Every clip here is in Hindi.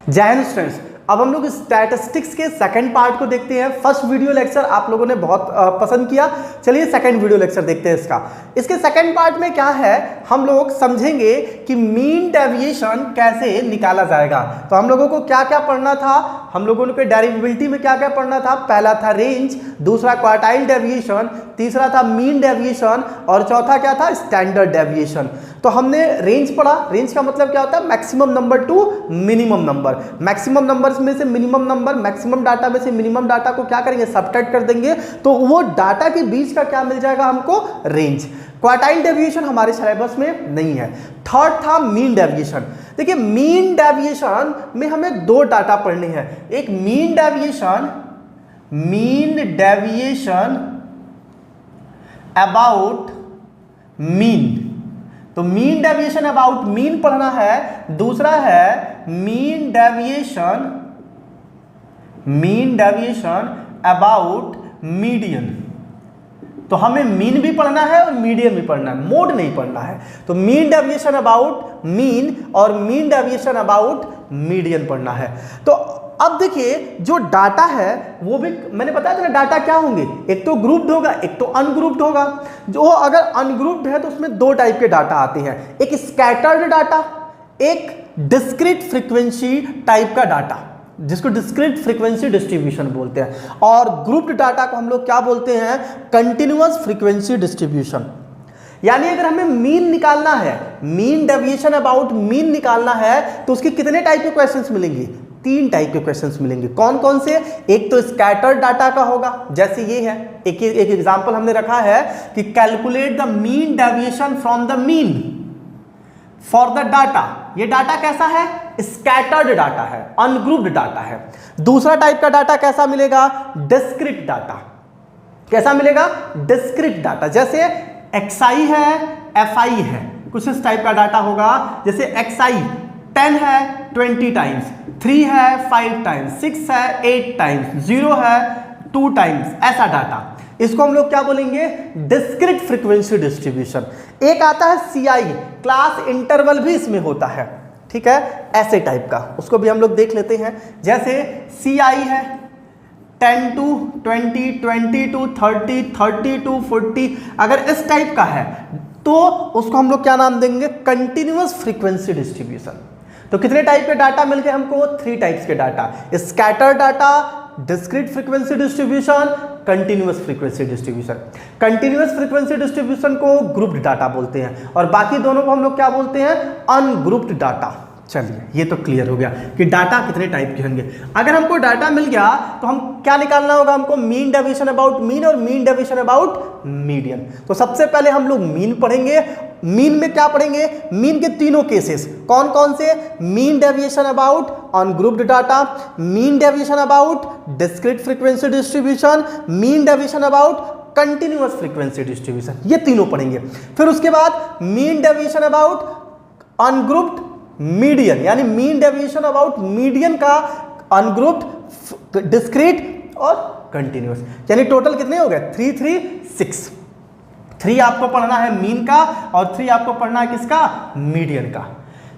जय हिंद स्टूडेंट्स। अब हम लोग स्टैटिस्टिक्स के सेकंड पार्ट को देखते हैं। फर्स्ट वीडियो लेक्चर आप लोगों ने बहुत पसंद किया। चलिए सेकंड वीडियो लेक्चर देखते हैं इसका। इसके सेकंड पार्ट में क्या है, हम लोग समझेंगे कि मीन डेविएशन कैसे निकाला जाएगा। तो हम लोगों को क्या क्या पढ़ना था, हम लोगों ने डेरिवेबिलिटी में क्या क्या पढ़ना था। पहला था रेंज, दूसरा क्वार्टाइल डेविएशन, तीसरा था मीन डेविएशन और चौथा क्या था, स्टैंडर्ड डेविएशन। तो हमने रेंज पढ़ा। रेंज का मतलब क्या होता है, maximum number two minimum number. Maximum numbers में से मिनिमम नंबर, मैक्सिमम डाटा में से मिनिमम डाटा को क्या करेंगे, सबट्रैक्ट कर देंगे, तो वो डाटा के बीच का क्या मिल जाएगा हमको, रेंज। क्वार्टाइल डेविएशन हमारे सिलेबस में नहीं है। थर्ड था मीन डेविएशन। देखिए मीन डेविएशन में हमें दो डाटा पढ़ने हैं। एक मीन डेविएशन अबाउट मीन, तो मीन डेविएशन अबाउट मीन पढ़ना है। दूसरा है मीन डेविएशन अबाउट मीडियन। तो हमें मीन भी पढ़ना है और मीडियन भी पढ़ना है, मोड नहीं पढ़ना है। तो मीन डेविएशन अबाउट मीन और मीन डेविएशन अबाउट मीडियन पढ़ना है। तो अब देखिए जो डाटा है वो भी मैंने बताया था ना, डाटा क्या होंगे, एक तो ग्रुप्ड होगा, एक तो अनग्रुप्ड होगा। जो अगर अनग्रुप्ड है तो उसमें दो टाइप के डाटा आते हैं, एक स्कैटर्ड डाटा, एक डिस्क्रीट फ्रीक्वेंसी टाइप का डाटा, जिसको डिस्क्रीट फ्रीक्वेंसी डिस्ट्रीब्यूशन बोलते हैं। और ग्रुप्ड डाटा को हम लोग क्या बोलते हैं, कंटिन्यूअस फ्रीक्वेंसी डिस्ट्रीब्यूशन। यानी अगर हमें मीन निकालना है, मीन डेविएशन अबाउट मीन निकालना है, तो उसके कितने टाइप के क्वेश्चंस मिलेंगे, तीन टाइप के क्वेश्चंस मिलेंगे। कौन कौन से, एक तो स्कैटर्ड डाटा का होगा, जैसे ये है। एक एग्जांपल हमने रखा है कि calculate the mean deviation from the mean for the data. ये डाटा कैसा है, स्कैटर्ड डाटा है, अनग्रुप्ड डाटा है। दूसरा टाइप का डाटा कैसा मिलेगा, डिस्क्रीट डाटा। कैसा मिलेगा, डिस्क्रीट डाटा, जैसे एक्सआई है, एफआई है, कुछ इस टाइप का डाटा होगा। जैसे एक्सआई 10 है 20 टाइम्स, 3 है 5 टाइम्स, 6 है 8 टाइम्स, 0 है 2 टाइम्स, ऐसा डाटा। इसको हम लोग क्या बोलेंगे, डिस्क्रीट फ्रीक्वेंसी डिस्ट्रीब्यूशन। एक आता है सीआई, क्लास इंटरवल भी इसमें होता है, ठीक है, ऐसे टाइप का, उसको भी हम लोग देख लेते हैं। जैसे सीआई है 10 to 20, 20 to 30, 30 to 40, अगर इस टाइप का है तो उसको हम लोग क्या नाम देंगे, कंटिन्यूअस फ्रीक्वेंसी डिस्ट्रीब्यूशन। तो कितने टाइप के डाटा मिल गए हमको, 3 टाइप्स के data, scattered data, discrete frequency distribution, continuous frequency distribution. Continuous frequency distribution को ग्रुप्ड डाटा बोलते हैं और बाकी दोनों को हम लोग क्या बोलते हैं, अनग्रुप्ड डाटा। चलिए ये तो क्लियर हो गया कि डाटा कितने टाइप के होंगे। अगर हमको डाटा मिल गया तो हम क्या निकालना होगा हमको, मीन डेविएशन अबाउट मीन और मीन डेविएशन अबाउट मीडियन। तो सबसे पहले हम लोग मीन पढ़ेंगे। मीन में क्या पढ़ेंगे, मीन के तीनों केसेस कौन कौन से, mean deviation about ungrouped data, mean deviation about discrete frequency distribution, mean deviation about continuous frequency distribution, ये तीनों पढ़ेंगे। फिर उसके बाद mean deviation about ungrouped median, यानी मीन डेविएशन अबाउट मीडियन का अनग्रुप्ड, डिस्क्रीट और कंटिन्यूअस। यानी टोटल कितने हो गए, 3 3 6। 3 आपको पढ़ना है मीन का और 3 आपको पढ़ना है किसका, मीडियन का।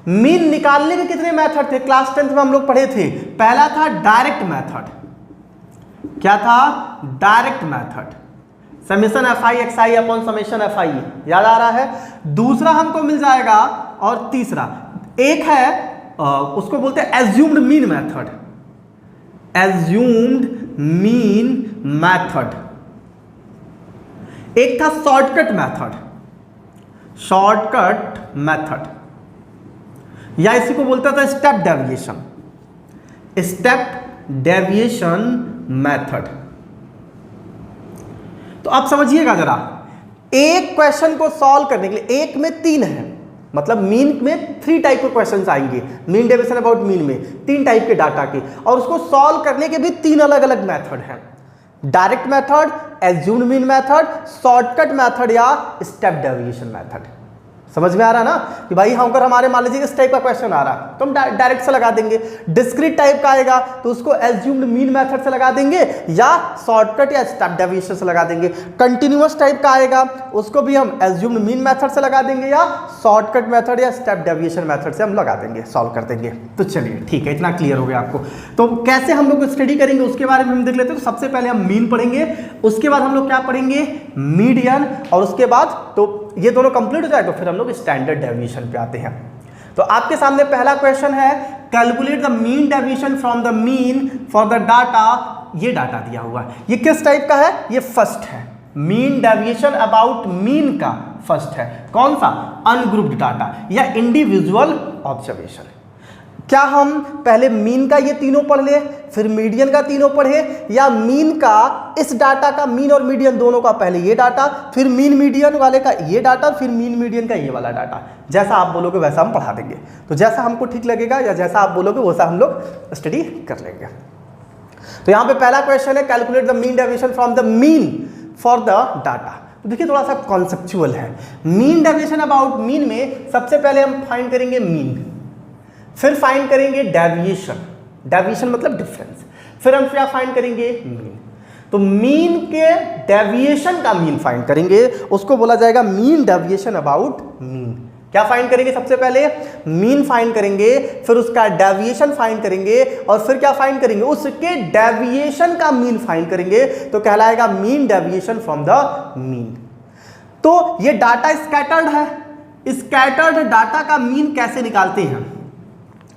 मीन निकालने के कितने मेथड थे, क्लास 10th में हम लोग पढ़े थे। पहला था डायरेक्ट मेथड, क्या था, direct method, summation FI XI upon summation FI, याद आ रहा है। दूसरा हमको मिल जाएगा और तीसरा एक है उसको बोलते हैं assumed mean method, assumed mean method. एक था शॉर्टकट मेथड, शॉर्टकट मेथड, या इसी को बोलता था step deviation, step deviation method. तो आप समझिएगा जरा, एक क्वेश्चन को सॉल्व करने के लिए, एक में 3 है, मतलब मीन में 3 टाइप के क्वेश्चंस आएंगे, मीन डेविएशन अबाउट मीन में 3 टाइप के डाटा के, और उसको सॉल्व करने के भी 3 अलग अलग मेथड हैं, direct method, assumed mean method, shortcut method या स्टेप डेविएशन मेथड। समझ में आ रहा ना कि भाई हम अगर हमारे मान लीजिए इस टाइप का क्वेश्चन आ रहा तो हम डायरेक्ट से लगा देंगे। डिस्क्रीट टाइप का आएगा तो उसको एज्यूम्ड मीन मेथड से लगा देंगे या शॉर्टकट या स्टेप डेविएशन से लगा देंगे। कंटिन्यूअस टाइप का आएगा उसको भी हम एज्यूम्ड मीन मेथड से लगा देंगे या शॉर्टकट मेथड या स्टेप डेविएशन मेथड से हम लगा देंगे, सॉल्व कर देंगे। तो चलिए ठीक है, इतना क्लियर हो गया आपको। तो कैसे हम लोग स्टडी करेंगे उसके बारे में हम देख लेते हैं। तो सबसे पहले हम मीन पढ़ेंगे, उसके बाद हम लोग क्या पढ़ेंगे, मीडियन, और उसके बाद तो ये दोनों कंप्लीट हो जाए तो फिर हम लोग स्टैंडर्ड डेविएशन पे आते हैं। तो आपके सामने पहला क्वेश्चन है, calculate the mean deviation from the mean for the data. ये डाटा दिया हुआ है, ये किस टाइप का है, ये फर्स्ट है। मीन डेविएशन अबाउट मीन का फर्स्ट है, कौन सा, अनग्रुप्ड डाटा या इंडिविजुअल ऑब्जर्वेशन। क्या हम पहले मीन का ये तीनों पढ़ ले, फिर मीडियन का तीनों पढ़े, या मीन का इस डाटा का, मीन और मीडियन दोनों का पहले ये डाटा, फिर मीन मीडियन वाले का ये डाटा, फिर मीन मीडियन का ये वाला डाटा। जैसा आप बोलोगे वैसा हम पढ़ा देंगे। तो जैसा हमको ठीक लगेगा या जैसा आप बोलोगे वैसा हम लोग स्टडी कर लेंगे। तो यहाँ पे पहला क्वेश्चन है, calculate the mean deviation from the mean for the data. तो देखिए थोड़ा सा कॉन्सेप्चुअल है। मीन डेविएशन अबाउट मीन में सबसे पहले हम फाइंड करेंगे मीन, फिर फाइंड करेंगे डेविएशन, डेविएशन मतलब डिफरेंस, फिर हम क्या फाइंड करेंगे, मीन। तो मीन के डेविएशन का मीन फाइंड करेंगे, उसको बोला जाएगा मीन डेविएशन अबाउट मीन। क्या फाइंड करेंगे, सबसे पहले मीन फाइंड करेंगे, फिर उसका डेविएशन फाइंड करेंगे, और फिर क्या फाइंड करेंगे, उसके डेविएशन का मीन फाइंड करेंगे, तो कहलाएगा mean deviation from the mean. तो ये डाटा स्कैटर्ड है, स्कैटर्ड डाटा का मीन कैसे निकालते हैं,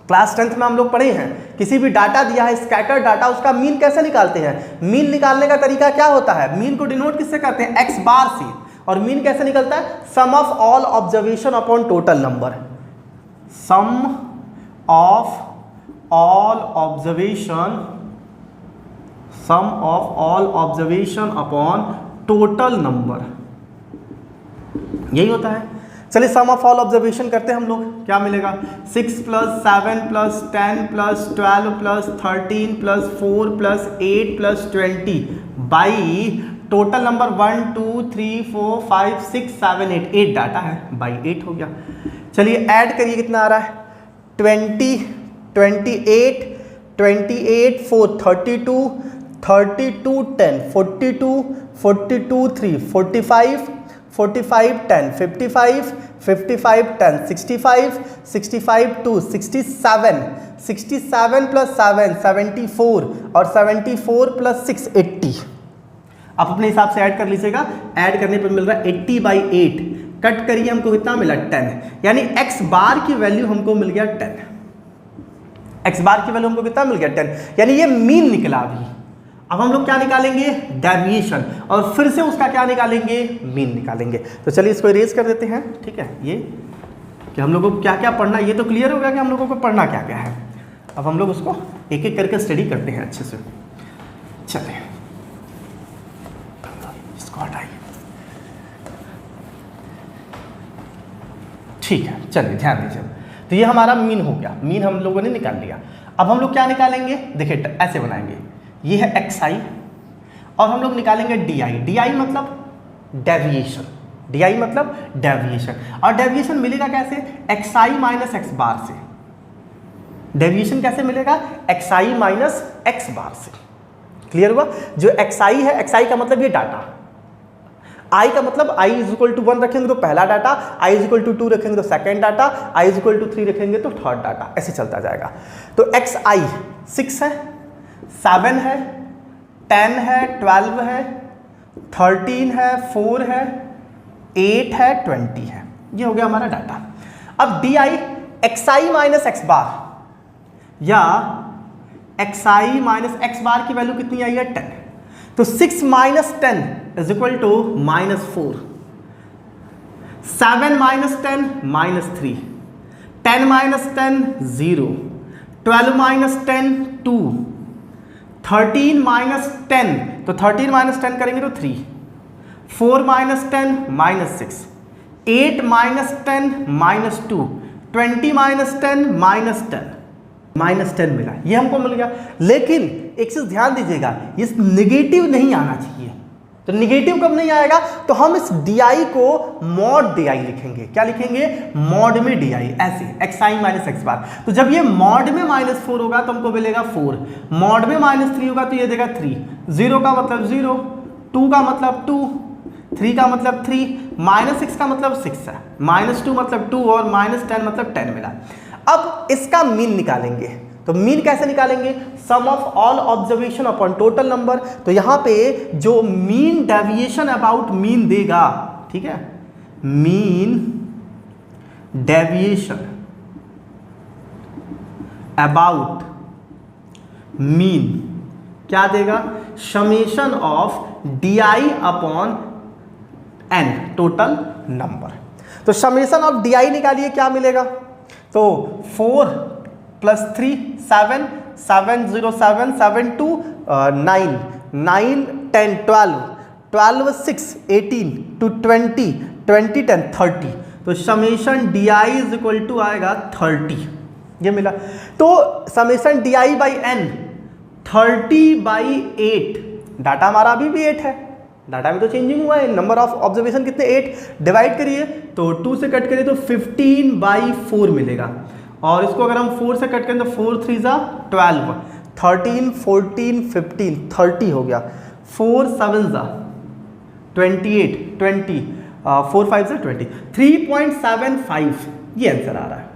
क्लास 10th में हम लोग पढ़े हैं। किसी भी डाटा दिया है स्कैटर्ड डाटा, उसका मीन कैसे निकालते हैं। मीन निकालने का तरीका क्या होता है, मीन को डिनोट किससे करते हैं, एक्स बार से। और मीन कैसे निकलता है, sum of all observation upon total number, sum of all observation, sum of all observation upon total number, यही होता है। चलिए सम ऑफ ऑल ऑब्जर्वेशन करते हैं हम लोग, क्या मिलेगा, 6 + 7 + 10 + 12 + 13 + 4 + 8 + 20 बाई टोटल नंबर 1 2 3 4 5 6 7 8, 8 डाटा है, बाई 8 हो गया। चलिए ऐड करिए, कितना आ रहा है, 20 28 28 4 32 32 10 42 42 3 45 45 10 55 55 10 65 65 2 67 67 + 7 74 और 74 + 6 80। आप अपने हिसाब से ऐड कर लीजिएगा। ऐड करने पर मिल रहा है 80/8, कट करिए हमको कितना मिला 10, यानी एक्स बार की वैल्यू हमको मिल गया 10, एक्स बार की वैल्यू हमको कितना मिल गया 10, यानी ये मीन निकला अभी। अब हम लोग क्या निकालेंगे, डेविएशन, और फिर से उसका क्या निकालेंगे, मीन निकालेंगे। तो चलिए इसको इरेज कर देते हैं, ठीक है। ये कि हम लोगों को क्या क्या पढ़ना, ये तो क्लियर हो गया कि हम लोगों को पढ़ना क्या क्या है। अब हम लोग उसको एक एक करके स्टडी करते हैं अच्छे से। चलिए इसको हटाइए, ठीक है। चलिए ध्यान दीजिए, तो ये हमारा मीन हो गया, मीन हम लोगों ने निकाल लिया। अब हम लोग क्या निकालेंगे, देखिए ऐसे बनाएंगे, ये है xi और हम लोग निकालेंगे di। di मतलब डेविएशन, di मतलब डेविएशन, और डेविएशन मिलेगा कैसे, xi माइनस x बार से। डेविएशन कैसे मिलेगा, xi माइनस x बार से। क्लियर हुआ, जो xi है, xi का मतलब ये डाटा, i का मतलब i = 1 रखेंगे तो पहला डाटा, i = 2 रखेंगे तो सेकेंड डाटा, i = 3 रखेंगे तो थर्ड डाटा, ऐसे चलता जाएगा। तो xi 6 है, 7 है, 10 है, 12 है, 13 है, 4 है, 8 है, 20 है, ये हो गया हमारा डाटा। अब di xi माइनस x बार या xi माइनस x बार की वैल्यू कितनी आई है 10, तो 6 - 10 = -4, 7 - 10 -3, 10 - 10 0, 12 - 10 2, 13 - 10, तो 13 - 10 करेंगे तो 3, 4 - 10 -6, 8 - 10 -2, 20 - 10 -10 मिला, ये हमको मिल गया। लेकिन एक चीज ध्यान दीजिएगा, ये नेगेटिव नहीं आना चाहिए। तो निगेटिव कब नहीं आएगा, तो हम इस di को मॉड di लिखेंगे। क्या लिखेंगे, मॉड में di, ऐसे xi माइनस एक्स बार। तो जब ये मॉड में -4 होगा तो हमको मिलेगा 4, मॉड में -3 होगा तो ये देगा 3, 0 का मतलब 0, 2 का मतलब 2, 3 का मतलब 3, -6 का मतलब 6 है, -2 मतलब 2 और -10 मतलब 10 मिला। अब इसका मीन निकालेंगे, तो मीन कैसे निकालेंगे, sum of all observation upon total number. तो यहां पे जो मीन डेविएशन अबाउट मीन देगा, ठीक है, मीन डेविएशन अबाउट मीन क्या देगा, summation of di upon n total number. तो समेशन ऑफ di निकालिए, क्या मिलेगा, तो 4 + 3 7, 7 0 7 7 2 9 9 10 12 12 6 18 to 20 20 10 30। तो summation di is equal to आएगा 30, ये मिला। तो summation di by n 30/8, data हमारा अभी भी 8 है, डाटा में तो चेंजिंग हुआ है, नंबर ऑफ ऑब्जर्वेशन कितने 8, डिवाइड करिए तो 2 से कट करिए तो 15/4 मिलेगा, और इसको अगर हम 4 से कट करें तो 4 3 12, 13 14 15 30 हो गया, 4 7 28 20, 4 5 20, 3.75 ये आंसर आ रहा है।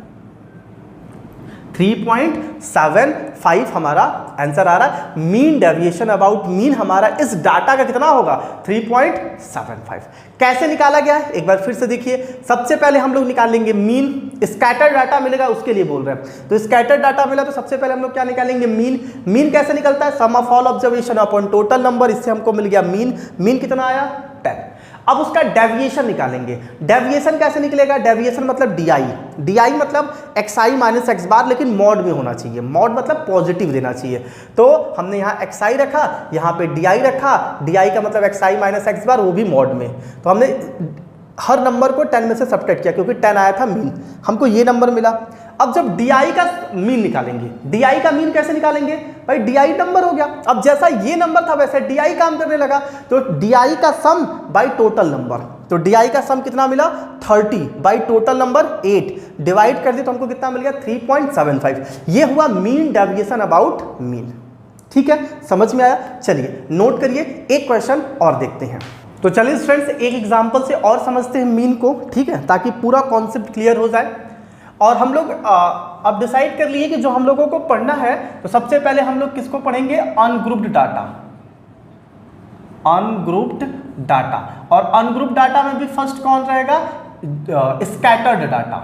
3.75 हमारा आंसर आ रहा है। मीन डेविएशन अबाउट मीन हमारा इस डाटा का कितना होगा, 3.75। कैसे निकाला गया है एक बार फिर से देखिए। सबसे पहले हम लोग निकालेंगे मीन, स्कैटर डाटा मिलेगा उसके लिए बोल रहे हैं। तो स्कैटर डाटा मिला तो सबसे पहले हम लोग क्या निकालेंगे, मीन। मीन कैसे निकलता है, sum of all observation upon total number, इससे हमको मिल गया मीन। मीन कितना आया, 10। अब उसका डेविएशन निकालेंगे। डेविएशन कैसे निकलेगा, डेविएशन मतलब डी मतलब xi माइनस एक्स बार, लेकिन मॉड में होना चाहिए। मॉड मतलब पॉजिटिव देना चाहिए। तो हमने यहाँ xi रखा, यहाँ पे di रखा, di का मतलब xi माइनस एक्स बार, वो भी मॉड में। तो हमने हर नंबर को 10 में से सब्ट्रैक्ट किया क्योंकि 10 आया था मीन, हमको ये नंबर मिला। अब जब di का मीन निकालेंगे, di का मीन कैसे निकालेंगे भाई, di नंबर हो गया। अब जैसा ये नंबर था वैसे di काम करने लगा, तो di का सम बाई टोटल नंबर, तो di का सम कितना मिला 30 बाई टोटल नंबर 8, डिवाइड कर दिए तो हमको कितना मिल गया 3.75। ये हुआ मीन डेविएशन अबाउट मीन। ठीक है, समझ में आया। चलिए नोट करिए, एक क्वेश्चन और देखते हैं। तो चलिए फ्रेंड्स एक एग्जाम्पल से और समझते हैं मीन को, ठीक है, ताकि पूरा कॉन्सेप्ट क्लियर हो जाए। और हम लोग अब डिसाइड कर लिए कि जो हम लोगों को पढ़ना है, तो सबसे पहले हम लोग किसको पढ़ेंगे, अनग्रुप्ड डाटा। अनग्रुप्ड डाटा, और अनग्रुप्ड डाटा में भी फर्स्ट कौन रहेगा, स्कैटर्ड डाटा।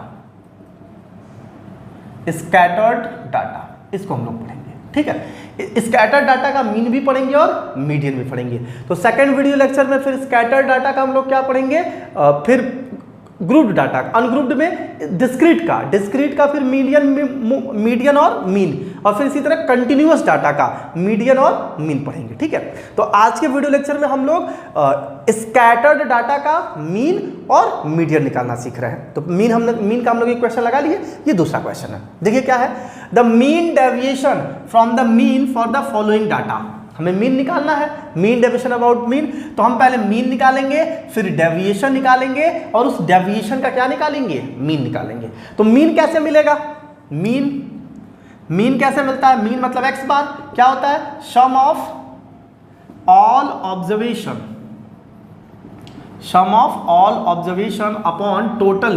स्कैटर्ड डाटा इसको हम लोग पढ़ेंगे, ठीक है। स्कैटर्ड डाटा का मीन भी पढ़ेंगे और मीडियन भी पढ़ेंगे। तो सेकंड वीडियो लेक्चर में फिर स्कैटर्ड डाटा का हम लोग क्या पढ़ेंगे, फिर ग्रुप्ड डाटा, अनग्रुप्ड में डिस्क्रीट का फिर मीडियन और मीन, और फिर इसी तरह कंटिन्यूअस डाटा का मीडियन और मीन पढ़ेंगे, ठीक है। तो आज के वीडियो लेक्चर में हम लोग स्कैटर्ड डाटा का मीन और मीडियन निकालना सीख रहे हैं। तो मीन का हम लोग एक क्वेश्चन लगा लिए, ये दूसरा क्वेश्चन है। देखिए क्या है, the mean deviation from the mean for the following data. हमें मीन निकालना है, मीन डेविएशन अबाउट मीन। तो हम पहले मीन निकालेंगे, फिर डेविएशन निकालेंगे, और उस डेविएशन का क्या निकालेंगे, मीन निकालेंगे। तो मीन कैसे मिलेगा, मीन कैसे मिलता है, मीन मतलब एक्स बार, क्या होता है, sum of all observation upon total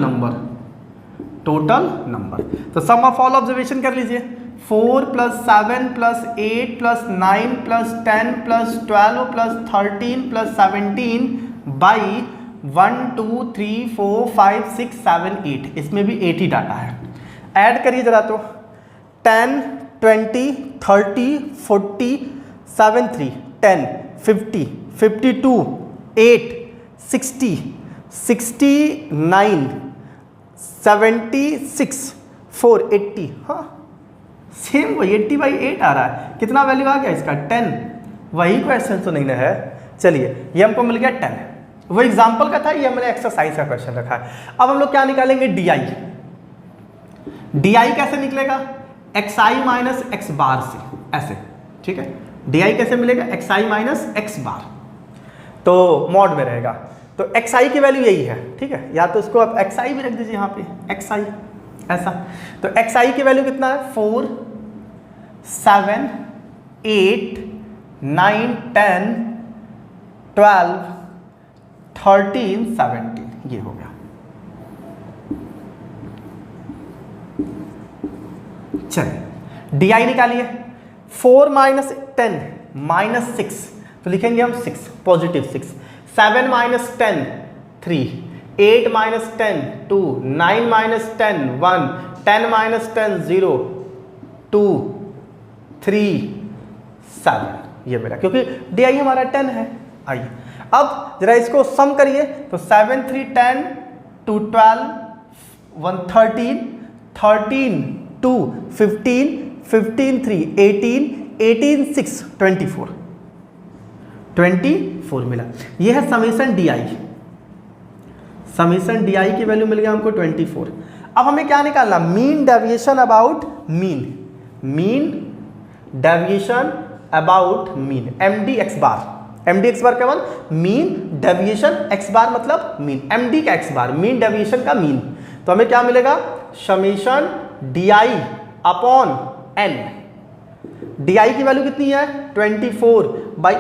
number. तो सम ऑफ ऑल ऑब्जर्वेशन कर लीजिए, 4 + 7 + 8 + 9 + 10 + 12 + 13 + 17 बाई 1 2 3 4 5 6 7 8, इसमें भी 8 ही डाटा है। ऐड करिए जरा, तो 10 20 30 40 7 3 10 50 52 8 60 69 76 4 80, हाँ सेम वही 80/8 आ रहा है। कितना वैल्यू आ गया इसका, 10। वही क्वेश्चन तो नहीं ना है। चलिए ये हमको मिल गया 10, वो एग्जाम्पल का था, ये हमने एक्सरसाइज का क्वेश्चन रखा है। अब हम लोग क्या निकालेंगे, डी कैसे निकलेगा, xi माइनस एक्स बार से, ऐसे, ठीक है। डी कैसे मिलेगा, xi माइनस एक्स बार। तो मॉड में रहेगा। तो xi की वैल्यू यही है, ठीक है, या तो इसको आप xi भी रख दीजिए यहाँ पे, xi ऐसा। तो xi की वैल्यू कितना है 4 7 8 9 10 12 13 17 ये हो गया। चलिए di निकालिए। 4 माइनस 10 माइनस 6, तो लिखेंगे हम 6 positive 6। 7 minus 10 3, 8 minus 10 2, 9 minus 10 1, 10 minus 10 0 2 3 7 ये मेरा, क्योंकि di हमारा 10 है। आइए अब जरा इसको सम करिए, तो 7 3 10 2 12 1 13 13 2 15 15 3 18 18 6 24 मिला। ये है समेशन di। समेशन di की वैल्यू मिल गया हमको 24। अब हमें क्या निकालना, mean deviation about mean, mean deviation about mean, md x bar. md x बार क्या मान, मीन डेविएशन x बार मतलब मीन, md का x बार मीन डेविएशन का मीन। तो हमें क्या मिलेगा, summation di upon n। di की वैल्यू कितनी है 24 by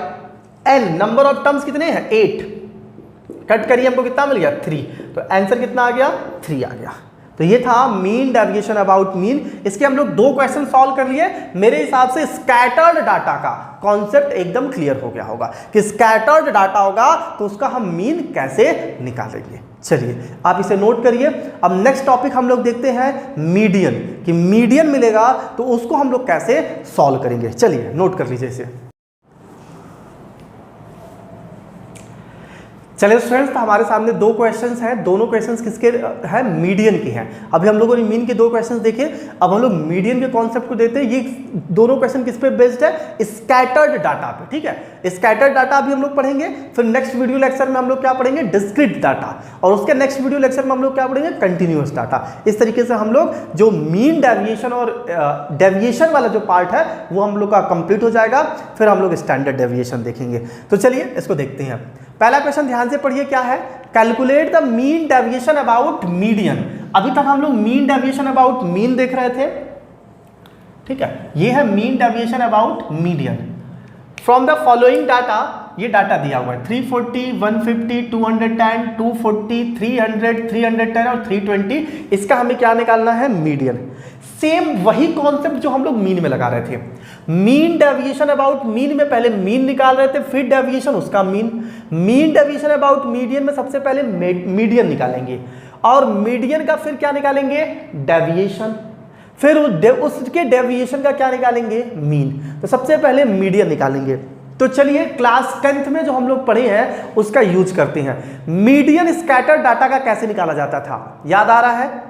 n, number of terms कितने हैं 8, कट करिए हमको कितना मिल गया 3, तो आंसर कितना आ गया 3 आ गया। तो ये था मीन डेविएशन अबाउट मीन। इसके हम लोग 2 क्वेश्चन सॉल्व कर लिए। मेरे हिसाब से स्कैटर्ड डाटा का कॉन्सेप्ट एकदम क्लियर हो गया होगा कि स्कैटर्ड डाटा होगा तो उसका हम मीन कैसे निकालेंगे। चलिए आप इसे नोट करिए। अब नेक्स्ट टॉपिक हम लोग देखते हैं मीडियन, कि मीडियन मिलेगा तो उसको हम लोग कैसे सॉल्व करेंगे। चलिए नोट कर लीजिए इसे। चलिए स्टूडेंट्स, तो हमारे सामने 2 क्वेश्चंस हैं। दोनों क्वेश्चंस किसके हैं, मीडियन के हैं। अभी हम लोगों ने मीन के 2 क्वेश्चंस देखे, अब हम लोग मीडियन के कॉन्सेप्ट को देखते हैं। ये दोनों क्वेश्चन किस पे बेस्ड है, स्कैटर्ड डाटा पे, ठीक है। स्कैटर्ड डाटा अभी हम लोग पढ़ेंगे, फिर नेक्स्ट वीडियो लेक्चर में हम लोग क्या पढ़ेंगे, डिस्क्रीट डाटा, और उसके नेक्स्ट वीडियो लेक्चर में हम लोग क्या पढ़ेंगे, कंटिन्यूअस डाटा। इस तरीके से हम लोग जो मीन डेविएशन और डेविएशन वाला जो पार्ट है वो हम लोग का कंप्लीट हो जाएगा, फिर हम लोग स्टैंडर्ड डेविएशन देखेंगे। तो चलिए इसको देखते हैं। पहला क्वेश्चन ध्यान से पढ़िए, क्या है, calculate the mean deviation about median. अभी तक हम लोग मीन डेविएशन अबाउट मीन देख रहे थे, ठीक है। ये है mean deviation about median. From the following data, ये डाटा दिया हुआ है 340 150 210 240 300 310 और 320। इसका हमें क्या निकालना है, मीडियन। सेम वही कॉन्सेप्ट जो हम लोग मीन में लगा रहे थे। मीन डेविएशन अबाउट मीन में पहले मीन निकाल रहे थे, फिर डेविएशन उसका mean. Mean deviation about median में सबसे पहले मीडियन निकालेंगे, और मीडियन का फिर क्या निकालेंगे, डेविएशन, फिर उसके डेविएशन का क्या निकालेंगे, मीन। तो सबसे पहले मीडियन निकालेंगे। तो चलिए क्लास 10th में जो हम लोग पढ़े हैं उसका यूज करते हैं। मीडियन स्कैटर डाटा का कैसे निकाला जाता था, याद आ रहा है।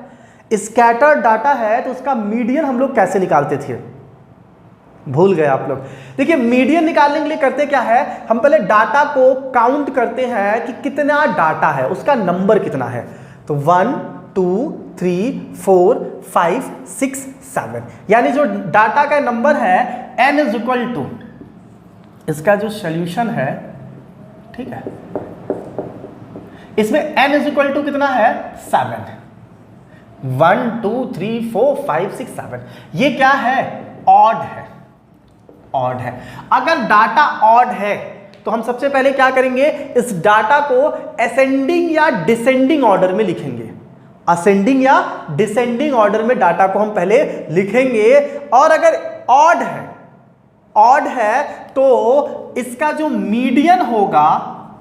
स्कैटर डाटा है तो उसका मीडियन हम लोग कैसे निकालते थे, भूल गए आप लोग। देखिए मीडियन निकालने के लिए करते क्या है, हम पहले डाटा को काउंट करते हैं कि कितना डाटा है, उसका नंबर कितना है। तो 1 2 3 4 5 6 7, यानी जो डाटा का नंबर है n इज इक्वल टू, इसका जो सॉल्यूशन है, ठीक है, इसमें n इज इक्वल टू कितना है 7। 1 2 3 4 5 6 7, ये क्या है, ऑड है, ऑड है। अगर डाटा ऑड है तो हम सबसे पहले क्या करेंगे, इस डाटा को असेंडिंग या डिसेंडिंग ऑर्डर में लिखेंगे। असेंडिंग या डिसेंडिंग ऑर्डर में डाटा को हम पहले लिखेंगे। और अगर ऑड है, ऑड है तो इसका जो मीडियन होगा,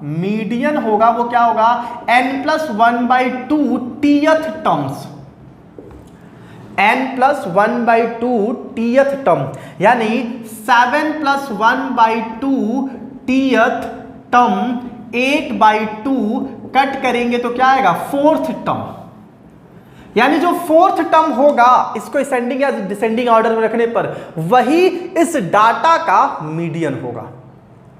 मीडियन होगा वो क्या होगा, n+1/2 teeth terms, n+1/2 teeth term, यानी 7+1/2 टीथ टर्म 8/2 कट करेंगे तो क्या आएगा, 4th टर्म। यानी जो 4th टर्म होगा, इसको असेंडिंग या डिसेंडिंग ऑर्डर में रखने पर, वही इस डाटा का मीडियन होगा।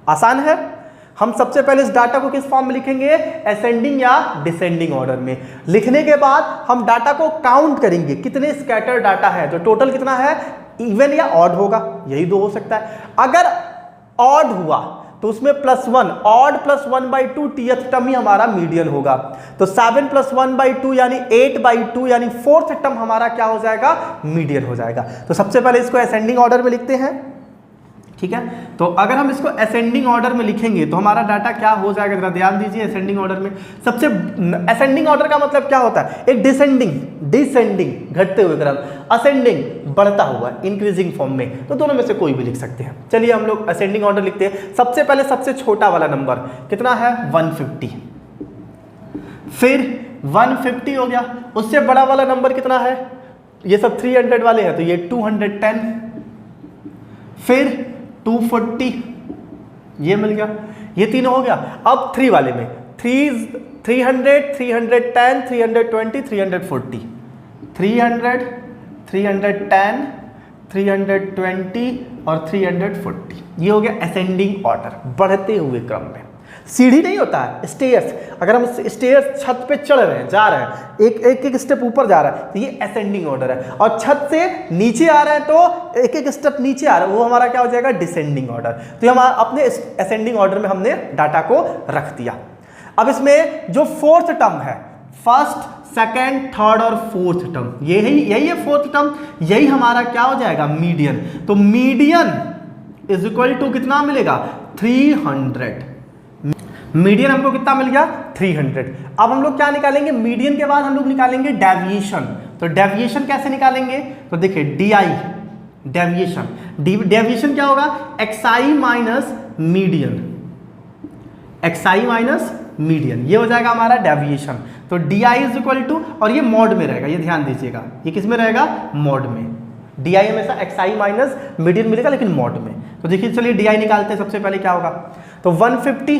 आसान है। हम सबसे पहले इस डाटा को किस फॉर्म में लिखेंगे, असेंडिंग या डिसेंडिंग ऑर्डर में। लिखने के बाद हम डाटा को काउंट करेंगे, कितने स्कैटर डाटा है, तो टोटल कितना है, इवन या ऑड होगा, यही 2 हो सकता है। अगर ऑड हुआ तो उसमें +1, ऑड +1/2 टीएथ टर्म ही हमारा मीडियन होगा। तो 7 + 1/2 यानी 8/2 यानी फोर्थ टर्म हमारा क्या हो जाएगा, मीडियन हो जाएगा। तो सबसे पहले इसको असेंडिंग ऑर्डर में लिखते हैं, ठीक है। तो अगर हम इसको असेंडिंग ऑर्डर में लिखेंगे तो हमारा डाटा क्या हो जाएगा, जरा ध्यान दीजिए। असेंडिंग ऑर्डर में सबसे, असेंडिंग ऑर्डर का मतलब क्या होता है, एक डिसेंडिंग घटते हुए क्रम, असेंडिंग बढ़ता हुआ इंक्रीजिंग फॉर्म में, तो दोनों में से कोई भी लिख सकते हैं। चलिए हम लोग असेंडिंग ऑर्डर लिखते हैं। सबसे पहले सबसे छोटा वाला नंबर कितना है, 150, फिर 150 हो गया। उससे बड़ा वाला नंबर कितना है, ये सब 300 वाले हैं तो ये 210, फिर 240, ये मिल गया, ये तीनों हो गया। अब 3 वाले में 300, 310, 320, 340, 300, 310, 320 और 340, ये हो गया असेंडिंग ऑर्डर, बढ़ते हुए क्रम में। सीढ़ी नहीं होता है, स्टेयर्स। अगर हम स्टेयर्स छत पे चढ़ रहे हैं, जा रहे हैं, एक स्टेप ऊपर जा रहा है तो ये असेंडिंग ऑर्डर है, और छत से नीचे आ रहे हैं तो एक स्टेप नीचे आ रहा है, वो हमारा क्या हो जाएगा, डिसेंडिंग ऑर्डर। तो हम अपने असेंडिंग ऑर्डर में हमने डाटा को रख दिया। अब इसमें जो फोर्थ टर्म है, फर्स्ट, सेकेंड, थर्ड और फोर्थ टर्म, यही है फोर्थ टर्म, यही हमारा क्या हो जाएगा, मीडियन। तो मीडियन इज इक्वल टू कितना मिलेगा, 300। मीडियन हमको कितना मिल गया, 300। अब हम लोग क्या निकालेंगे, मीडियन के बाद हम लोग निकालेंगे डेविएशन। तो डेविएशन कैसे निकालेंगे, तो देखिए DI, डेविएशन क्या होगा, XI minus median, XI minus median, ये हो जाएगा हमारा डेविएशन। तो DI इज इक्वल टू, और ये मॉड में रहेगा, ये ध्यान दीजिएगा, ये किस में रहेगा, मॉड में। DI हमेशा XI माइनस मीडियन मिलेगा लेकिन मॉड में। तो देखिए चलिए DI निकालते हैं। सबसे पहले क्या होगा, तो 150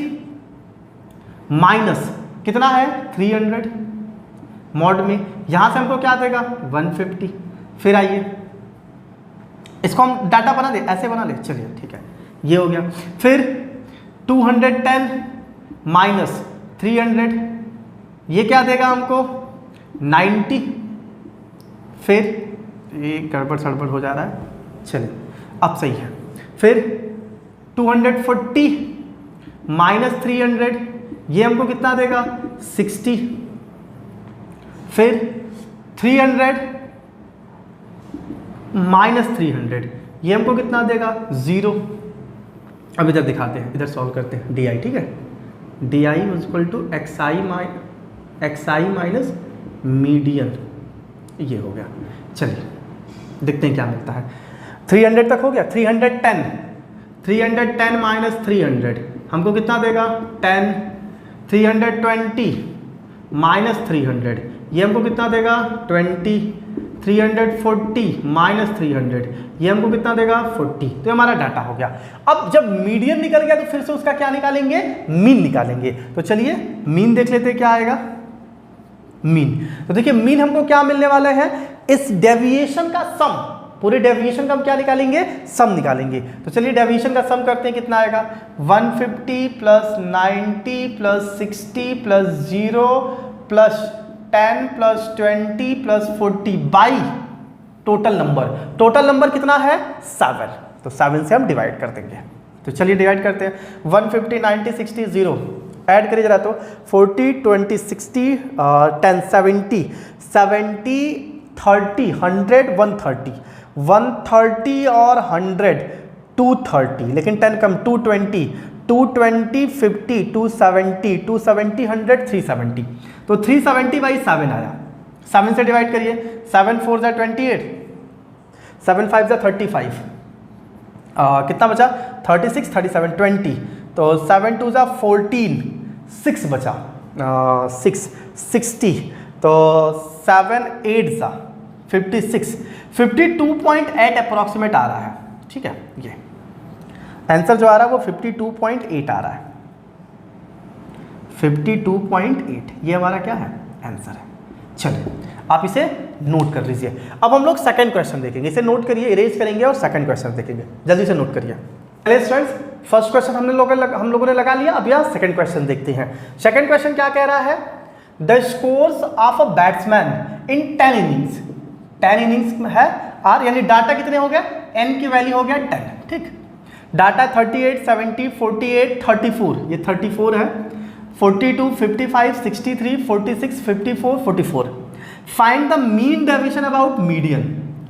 माइनस कितना है, 300 मॉड में, यहां से हमको क्या देगा, 150। फिर आइए इसको हम डाटा बना दे, ऐसे बना ले, चलिए ठीक है, ये हो गया। फिर 210 माइनस 300, ये क्या देगा हमको, 90। फिर ये गड़बड़ सड़बड़ हो जा रहा है, चलिए अब सही है। फिर 240 माइनस 300, ये हमको कितना देगा, 60। फिर 300 माइनस 300, ये हमको कितना देगा, 0। अब इधर दिखाते हैं, इधर सॉल्व करते हैं DI, ठीक है। DI is equal to XI minus median, ये हो गया। चलिए देखते हैं क्या मिलता है। 300 तक हो गया, 310 माइनस 300 हमको कितना देगा, 10। 320 माइनस 300, ये हमको कितना देगा, 20। 340 माइनस 300, ये हमको कितना देगा, 40। तो हमारा डाटा हो गया। अब जब मीडियन निकल गया तो फिर से उसका क्या निकालेंगे, मीन निकालेंगे। तो चलिए मीन देख लेते हैं क्या आएगा, मीन। तो देखिए मीन हमको क्या मिलने वाला है, इस डेविएशन का सम, पूरे डेविएशन का हम क्या निकालेंगे, सम निकालेंगे। तो चलिए डेविएशन का सम करते हैं, कितना आएगा, 150 plus 90 plus 60 plus 0 plus 10 plus 20 plus 40 by total number कितना है, 7। तो 7 से हम डिवाइड कर देंगे। तो चलिए डिवाइड करते हैं। 150 90 60 0 ऐड करिए जरा, तो 40 20 60 10 70 70 30 100 130 130 और 100 230, लेकिन 10 कम, 220 50 270 270 100 370। तो 370 बाई 7 आया। 7 से डिवाइड करिए, 7 4 जा 28, 7 5 जा 35, कितना बचा, 36 37 20। तो 7 2 जा 14, 6 बचा, 6 60। तो 7 8 जा 56, 52.8 अप्रॉक्सीमेट आ रहा है, ठीक है। ये आंसर जो आ रहा है वो 52.8 आ रहा है, 52.8 ये हमारा क्या है, आंसर है। चलिए आप इसे नोट कर लीजिए। अब हम लोग सेकंड क्वेश्चन देखेंगे, इसे नोट करिए, इरेज करेंगे और सेकंड क्वेश्चन देखेंगे। जल्दी से नोट करिए। चलिए स्टूडेंट्स, फर्स्ट क्वेश्चन हम लोगों ने लगा लिया। अब यह सेकंड क्वेश्चन देखते हैं। सेकंड क्वेश्चन क्या कह रहा है, the scores of a batsman in 10 innings. 10 innings है आर, यानी डाटा कितने हो गए, एन की वैल्यू हो गया 10, ठीक। डाटा 38, 70, 48, 34, ये 34 है, 42, 55, 63, 46, 54, 44। Find the mean deviation about median.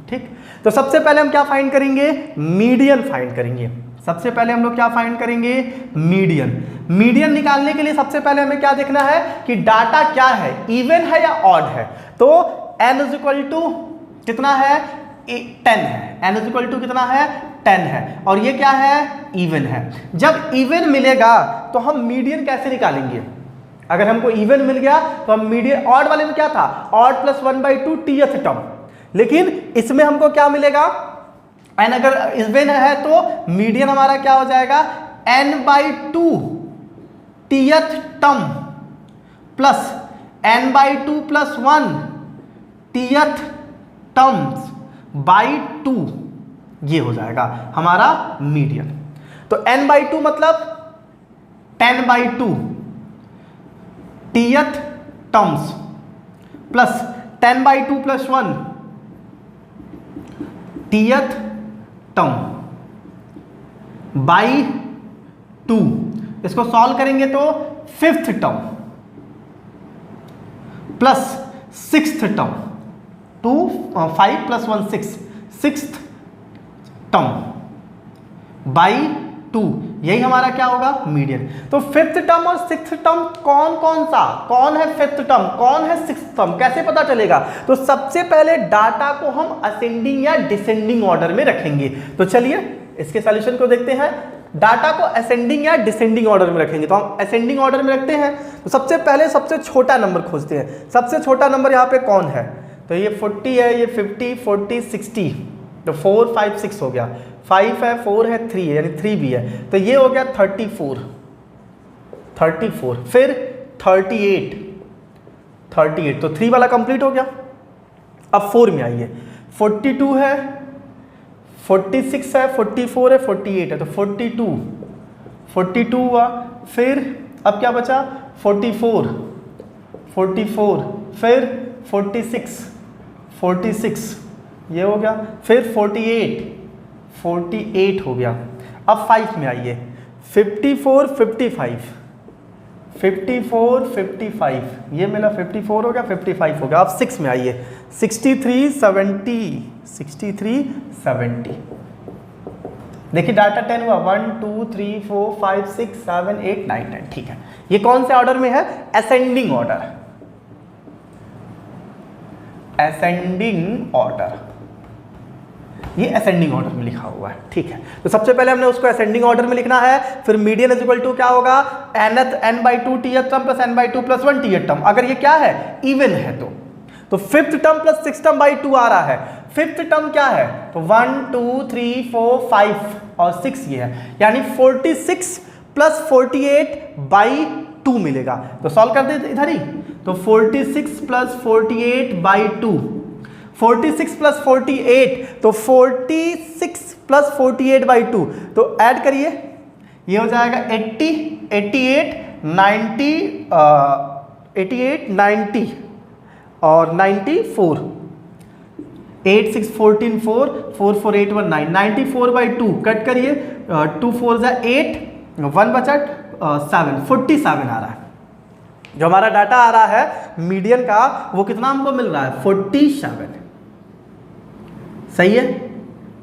ठीक, तो सबसे पहले हम क्या फाइंड करेंगे? मीडियन फाइंड करेंगे। सबसे पहले हम लोग क्या फाइंड करेंगे? मीडियन। मीडियन निकालने के लिए सबसे पहले हमें क्या देखना है कि डाटा क्या है, इवन है या ऑड है। तो n इज इक्वल टू कितना है? 10 है। n इज इक्वल टू कितना है? 10 है। और ये क्या है? इवन है। जब इवन मिलेगा तो हम मीडियन कैसे निकालेंगे? अगर हमको इवन मिल गया तो हम मीडियन, ऑड वाले में क्या था? Odd plus 1/2 th term. लेकिन इसमें हमको क्या मिलेगा? n अगर इवन है तो मीडियन हमारा क्या हो जाएगा? n/2 th term plus n/2 plus 1 th terms by 2, ये हो जाएगा हमारा मीडियन। तो n/2 मतलब 10/2 th terms plus 10/2 plus 1 th term by 2। इसको सॉल्व करेंगे तो fifth term plus sixth term, 2 5 plus 1 6, sixth term by 2, यही हमारा क्या होगा? मीडियन। तो फिफ्थ टर्म और सिक्स्थ टर्म कौन कौन सा? कौन है फिफ्थ टर्म, कौन है सिक्स्थ टर्म, कैसे पता चलेगा? तो सबसे पहले डाटा को हम असेंडिंग या डिसेंडिंग ऑर्डर में रखेंगे। तो चलिए इसके सॉल्यूशन को देखते हैं। डाटा को असेंडिंग या डिसेंडिंग ऑर्डर में रखेंगे, तो हम असेंडिंग ऑर्डर में रखते हैं। तो सबसे पहले सबसे छोटा नंबर खोजते हैं। सबसे छोटा नंबर यहाँ पे कौन है? तो ये 40 है, ये 50, 40, 60, तो 4 5 6 हो गया, 5 है, 4 है, 3 है, यानी 3 भी है, तो ये हो गया 34, फिर 38, तो 3 वाला कंप्लीट हो गया। अब 4 में आइए, 42 है, 46 है, 44 है, 48 है, तो 42 हुआ। फिर अब क्या बचा? 44, फिर 46, ये हो गया। फिर 48 हो गया। अब 5 में आइए, 54, 55, ये मिला, 54 हो गया, 55 हो गया। अब 6 में आइए, 63, 70। देखिए डाटा 10 हुआ, 1 2 3 4 5 6 7 8 9 10। ठीक है, ये कौन से ऑर्डर में है? असेंडिंग ऑर्डर, ये असेंडिंग ऑर्डर में लिखा हुआ है। ठीक है, तो सबसे पहले हमने उसको असेंडिंग ऑर्डर में लिखना है। फिर मीडियन इज इक्वल टू क्या होगा? n/2 th term plus n/2 plus 1 th term. अगर ये क्या है? इवन है तो fifth term plus six term by 2 आ रहा है। फिफ्थ टर्म क्या है? तो 1 2 3 4 5 और 6 ये है, यानी 46 प्लस 48 बाई 2 मिलेगा। तो सॉल्व कर दे इधर ही, तो 46 प्लस 48 बाई 2, 46 प्लस 48, तो 46 प्लस 48 बाई 2, तो ऐड करिए, ये हो जाएगा 80, 88, 90 और 94, 8 6 14 4 4 4 8 1 9, 94 बाई 2 कट करिए, 2 4 जा 8, 1 बचा 7, 47 आ रहा है। जो हमारा डाटा आ रहा है मीडियन का, वो कितना हमको मिल रहा है? 47। सही है,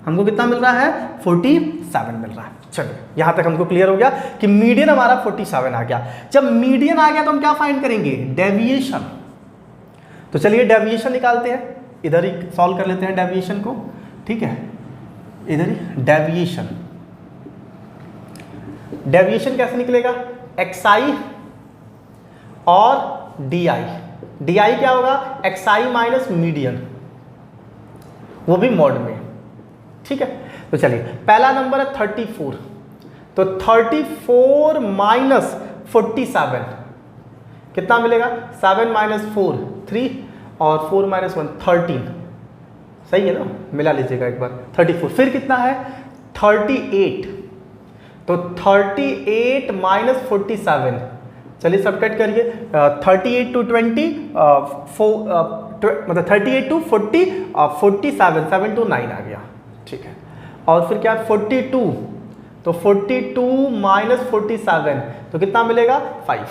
हमको कितना मिल रहा है? 47 मिल रहा है। चलिए यहां तक हमको क्लियर हो गया कि मीडियन हमारा 47 आ गया। जब मीडियन आ गया तो हम क्या फाइंड करेंगे? डेविएशन। तो चलिए डेविएशन निकालते हैं, इधर ही सॉल्व कर लेते हैं डेविएशन को। ठीक है, इधर ही डेविएशन कैसे निकलेगा? xi और di क्या होगा? xi माइनस मीडियन, वो भी मॉड में। ठीक है, तो चलिए पहला नंबर है 34, तो 34 माइनस 47 कितना मिलेगा? 7 माइनस 4 3 और 4 माइनस 1 13। सही है ना, मिला लीजिएगा एक बार। 34 फिर कितना है? 38, तो 38 माइनस 47, चलिए सबकट करिए, 38 टू 20 मतलब 38 टू 40 47 7 टू 9 आ गया। ठीक है, और फिर क्या? 42 तो 42 माइनस 47 तो कितना मिलेगा 5।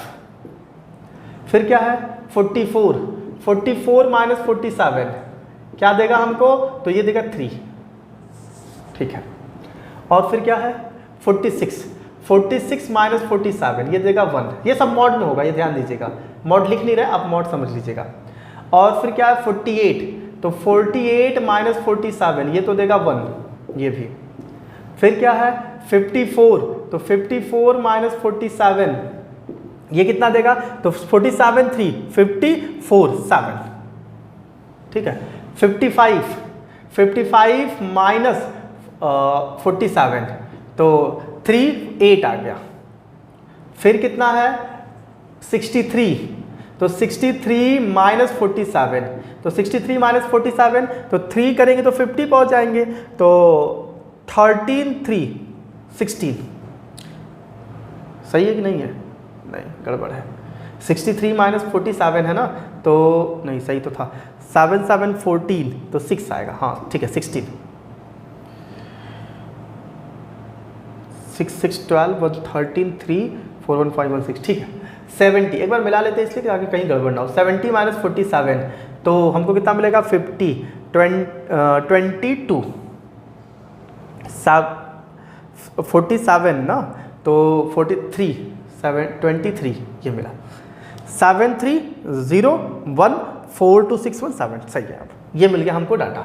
फिर क्या है 44 माइनस 47 क्या देगा हमको, तो ये देगा 3, ठीक है। और फिर क्या है 46 माइनस 47 ये देगा 1। ये सब मॉड में होगा, ये ध्यान दीजिएगा, मॉड लिख नहीं रहे आप, मॉड समझ लीजिएगा। और फिर क्या है 48, तो 48 माइनस 47 ये तो देगा 1, ये भी। फिर क्या है 54, तो 54 माइनस 47 ये कितना देगा, तो 47 3 54 7, ठीक है। 55 माइनस 47 तो 3 8 आ गया। फिर कितना है 63, तो 63 माइनस 47 तो 63 माइनस 47 तो 3 करेंगे तो 50 पहुंच जाएंगे, तो 13 3 16 सही है कि नहीं है, नहीं गड़बड़ है। 63 माइनस 47 है ना, तो नहीं सही तो था, 7 7 14 तो 6 आएगा, हाँ ठीक है 16 6 6 12 1 13 3 4 1 5 1 6, ठीक है। 70 एक बार मिला लेते हैं इसलिए कि आगे कहीं गड़बड़ ना हो। 70 माइनस 47 तो हमको कितना मिलेगा 50 22 47 ना, तो 43 7 23 ये मिला। 7 3 0 1 4 2 6 1 7 सही है। अब ये मिल गया हमको डाटा।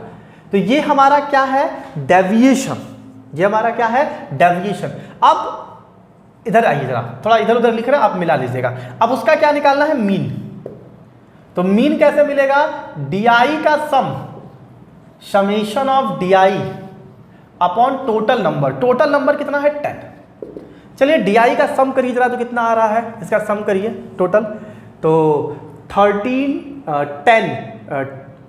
तो ये हमारा क्या है डेविएशन, ये हमारा क्या है डेविएशन। अब इधर आइए जरा, थोड़ा इधर उधर लिख रहा है आप मिला लीजिएगा। अब उसका क्या निकालना है मीन। तो मीन कैसे मिलेगा, DI का sum, summation of DI upon total number. Total number कितना है 10। चलिए DI का सम करिए जरा, तो कितना आ रहा है इसका सम करिए टोटल। तो 13 10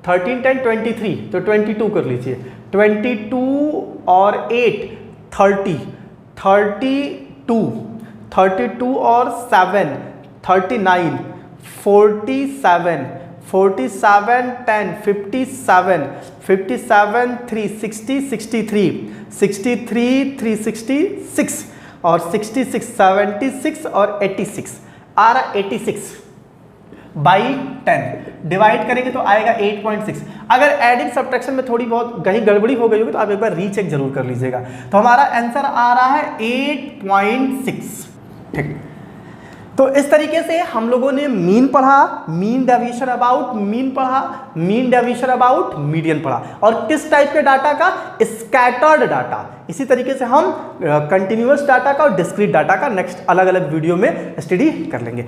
23 तो 22 कर लीजिए, 22 और 8 30 32 और 7 39 47 10 57 3 60 63 366 और 66 76 और 86 आ रहा 86 बाई 10 डिवाइड करेंगे तो आएगा 8.6। अगर एडिंग सब्ट्रैक्शन में थोड़ी बहुत कहीं गड़बड़ी हो गई होगी तो आप एक बार रीचेक जरूर कर लीजिएगा। तो हमारा आंसर आ रहा है 8.6, ठीक। तो इस तरीके से हम लोगों ने मीन पढ़ा, मीन डेविएशन अबाउट मीन पढ़ा, मीन डेविएशन अबाउट मीडियन पढ़ा, और किस टाइप के डाटा का, स्कैटर्ड डाटा। इसी तरीके से हम कंटिन्यूअस डाटा का और डिस्क्रीट डाटा का नेक्स्ट अलग अलग वीडियो में स्टडी कर लेंगे।